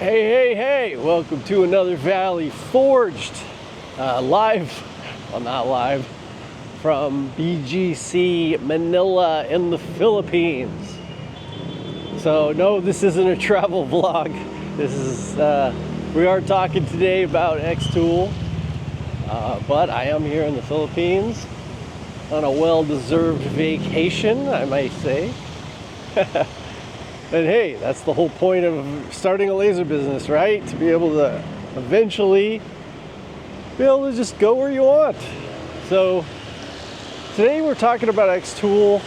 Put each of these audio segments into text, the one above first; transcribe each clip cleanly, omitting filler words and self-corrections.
Hey, welcome to another Valley Forged, live, well not live, from BGC Manila in the Philippines. So no, this isn't a travel vlog. This is, we are talking today about xTool, but I am here in the Philippines on a well-deserved vacation, I might say. And hey, that's the whole point of starting a laser business, right? To be able to eventually be able to just go where you want. So today we're talking about xTool.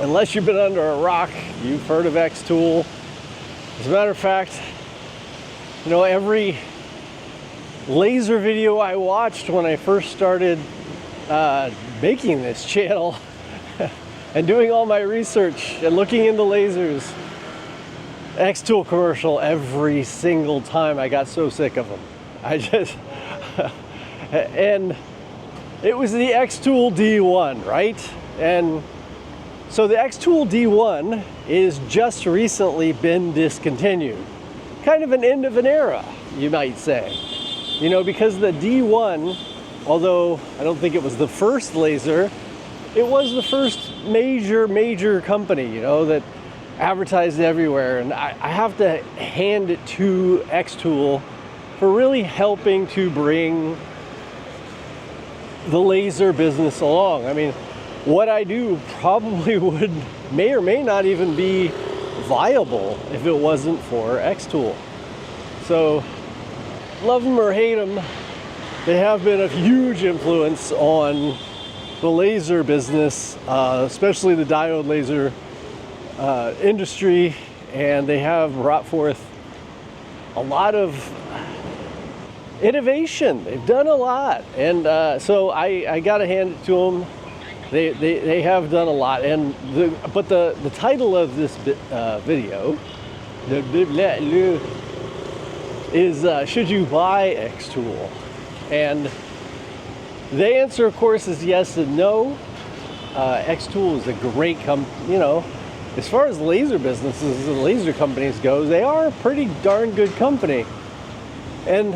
Unless you've been under a rock, you've heard of xTool. As a matter of fact, you know, every laser video I watched when I first started making this channel and doing all my research and looking into lasers, xTool commercial every single time. I got so sick of them. I just, and it was the xTool D1, right? And so the xTool D1 is just recently been discontinued. Kind of an end of an era, you might say. You know, because the D1, although I don't think it was the first laser, it was the first major company, you know, that advertised everywhere. And I have to hand it to xTool for really helping to bring the laser business along. I mean, what I do probably may or may not even be viable if it wasn't for xTool. So, love them or hate them, they have been a huge influence on the laser business, especially the diode laser industry, and they have brought forth a lot of innovation. They've done a lot, and so I gotta hand it to them. They have done a lot, and but the title of this video is should you buy xTool? And the answer, of course, is yes and no. xTool is a great company. You know, as far as laser businesses and laser companies go, they are a pretty darn good company. And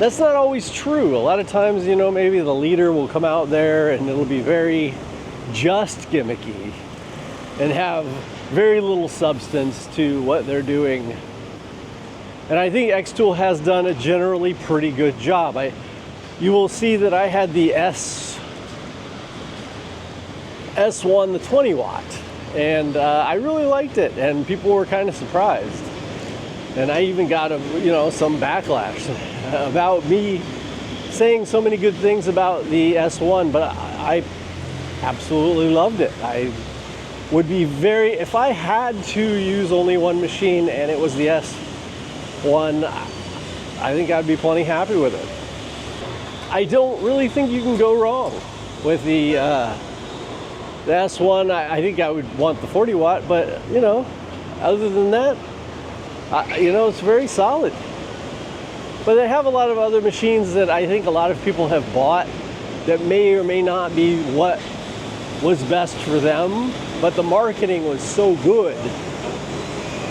that's not always true. A lot of times, you know, maybe the leader will come out there and it'll be very just gimmicky and have very little substance to what they're doing. And I think xTool has done a generally pretty good job. You will see that I had the S1, the 20 watt, and I really liked it, and people were kind of surprised. And I even got some backlash about me saying so many good things about the S1, but I absolutely loved it. I would be if I had to use only one machine and it was the S1, I think I'd be plenty happy with it. I don't really think you can go wrong with the S1. I think I would want the 40 watt, but you know, other than that, you know, it's very solid. But they have a lot of other machines that I think a lot of people have bought that may or may not be what was best for them, but the marketing was so good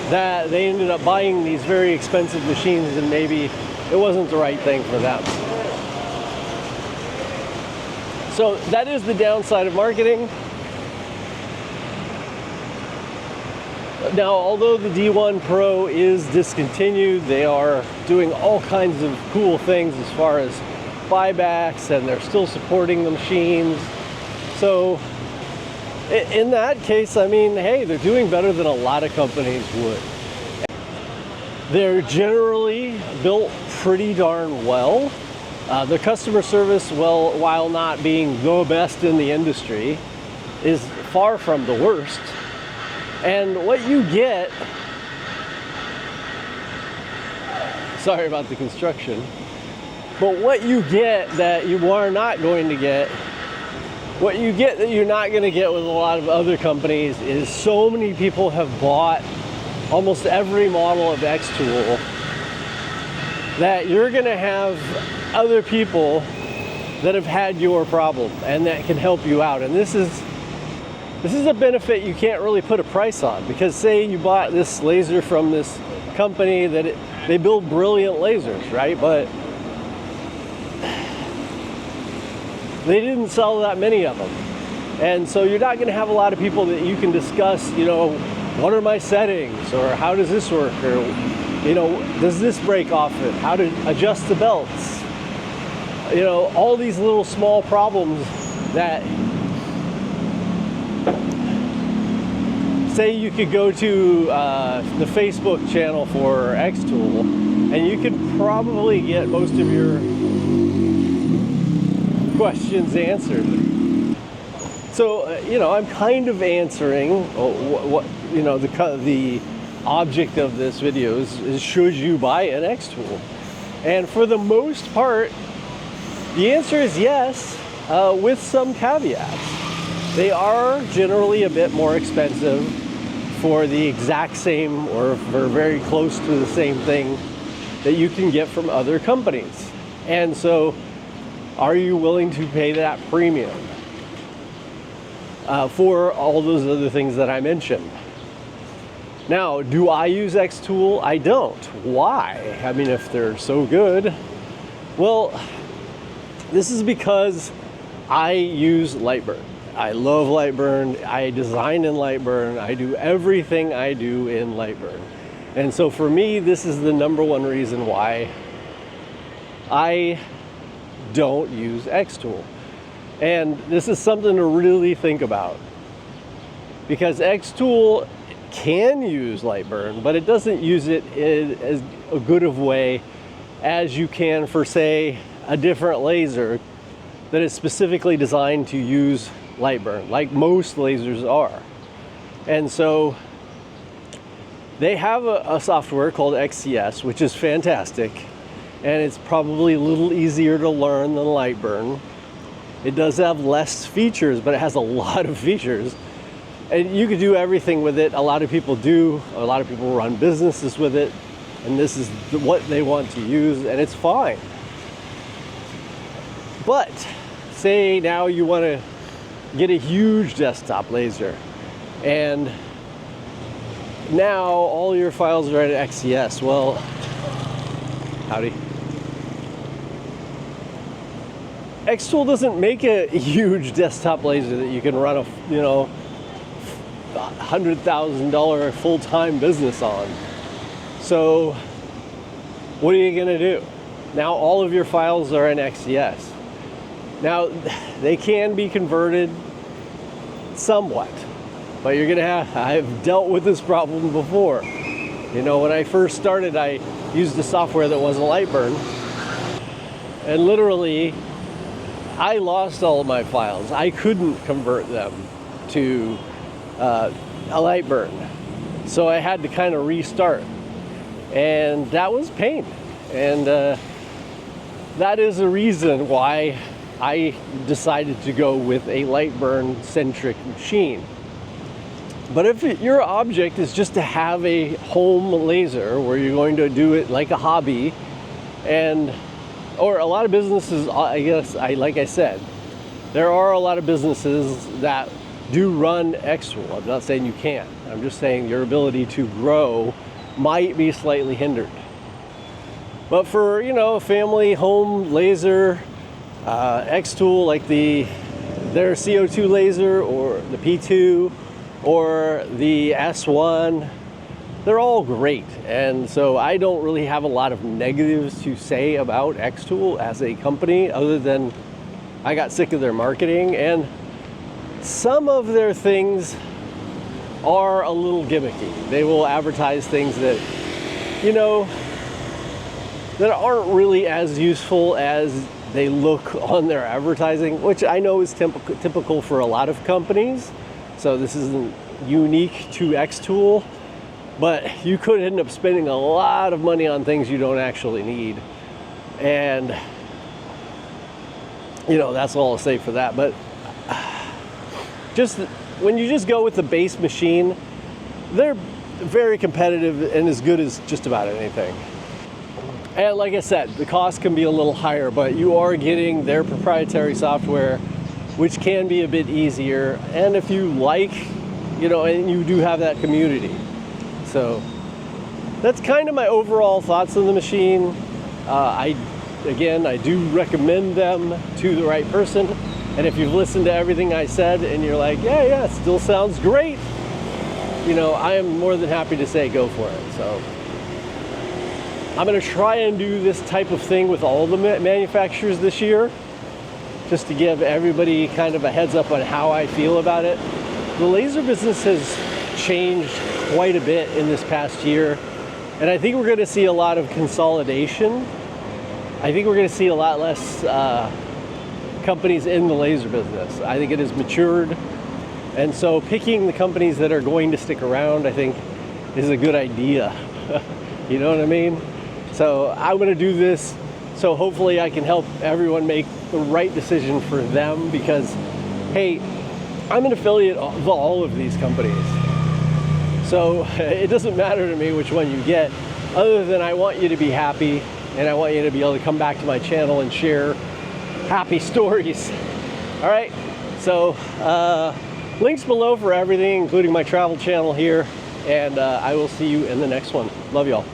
that they ended up buying these very expensive machines, and maybe it wasn't the right thing for them. So that is the downside of marketing. Now, although the D1 Pro is discontinued, they are doing all kinds of cool things as far as buybacks, and they're still supporting the machines. So in that case, I mean, hey, they're doing better than a lot of companies would. They're generally built pretty darn well. The customer service, well, while not being the best in the industry, is far from the worst. And what you get, sorry about the construction, but what you get that you are not going to get, what you get that you're not going to get with a lot of other companies, is so many people have bought almost every model of xTool that you're going to have other people that have had your problem and that can help you out. And this is this is a benefit you can't really put a price on, because say you bought this laser from this company that they build brilliant lasers, right? But they didn't sell that many of them. And so you're not going to have a lot of people that you can discuss, you know, what are my settings, or how does this work, or, you know, does this break often, how to adjust the belts, you know, all these little small problems that, say you could go to the Facebook channel for xTool, and you could probably get most of your questions answered. So, you know, I'm kind of answering what you know, the object of this video is should you buy an xTool? And for the most part, the answer is yes, with some caveats. They are generally a bit more expensive for the exact same, or for very close to the same thing that you can get from other companies. And so, are you willing to pay that premium for all those other things that I mentioned? Now, do I use xTool? I don't. Why? I mean, if they're so good. Well, this is because I use Lightburn. I love Lightburn. I design in Lightburn. I do everything I do in Lightburn. And so for me, this is the number one reason why I don't use xTool. And this is something to really think about, because xTool can use Lightburn, but it doesn't use it in as a good of way as you can for, say, a different laser that is specifically designed to use Lightburn, like most lasers are. And so they have a software called XCS, which is fantastic, and it's probably a little easier to learn than Lightburn. It does have less features, but it has a lot of features. And you can do everything with it. A lot of people do. A lot of people run businesses with it. And this is what they want to use, and it's fine. But say now you want to get a huge desktop laser, and now all your files are at XCS. Well, howdy. xTool doesn't make a huge desktop laser that you can run a, you know, $100,000 full-time business on. So what are you gonna do? Now all of your files are in XCS. Now they can be converted somewhat, but you're gonna have, I've dealt with this problem before. You know, when I first started, I used a software that wasn't Lightburn, and literally I lost all of my files. I couldn't convert them to a Lightburn, so I had to kind of restart, and that was pain. And that is a reason why I decided to go with a Lightburn centric machine. But if your object is just to have a home laser where you're going to do it like a hobby, or a lot of businesses, I guess, like I said, there are a lot of businesses that do run xTool. I'm not saying you can't. I'm just saying your ability to grow might be slightly hindered. But for, you know, a family home laser, xTool, like their CO2 laser, or the P2, or the S1, they're all great. And so I don't really have a lot of negatives to say about xTool as a company, other than I got sick of their marketing, and some of their things are a little gimmicky. They will advertise things that, you know, that aren't really as useful as they look on their advertising, which I know is typical for a lot of companies. So this isn't unique to xTool, but you could end up spending a lot of money on things you don't actually need. And, you know, that's all I'll say for that. But just when you just go with the base machine, they're very competitive and as good as just about anything. And like I said, the cost can be a little higher, but you are getting their proprietary software which can be a bit easier. And if you like, you know, and you do have that community. So that's kind of my overall thoughts on the machine. I do recommend them to the right person. And if you've listened to everything I said and you're like, yeah, it still sounds great, you know, I am more than happy to say go for it. So I'm going to try and do this type of thing with all the manufacturers this year, just to give everybody kind of a heads up on how I feel about it. The laser business has changed quite a bit in this past year, and I think we're going to see a lot of consolidation. I think we're going to see a lot less companies in the laser business. I think it has matured, and so picking the companies that are going to stick around, I think, is a good idea. You know what I mean? So I'm going to do this so hopefully I can help everyone make the right decision for them, because, hey, I'm an affiliate of all of these companies. So it doesn't matter to me which one you get, other than I want you to be happy, and I want you to be able to come back to my channel and share happy stories. All right, so links below for everything, including my travel channel here, and I will see you in the next one. Love y'all.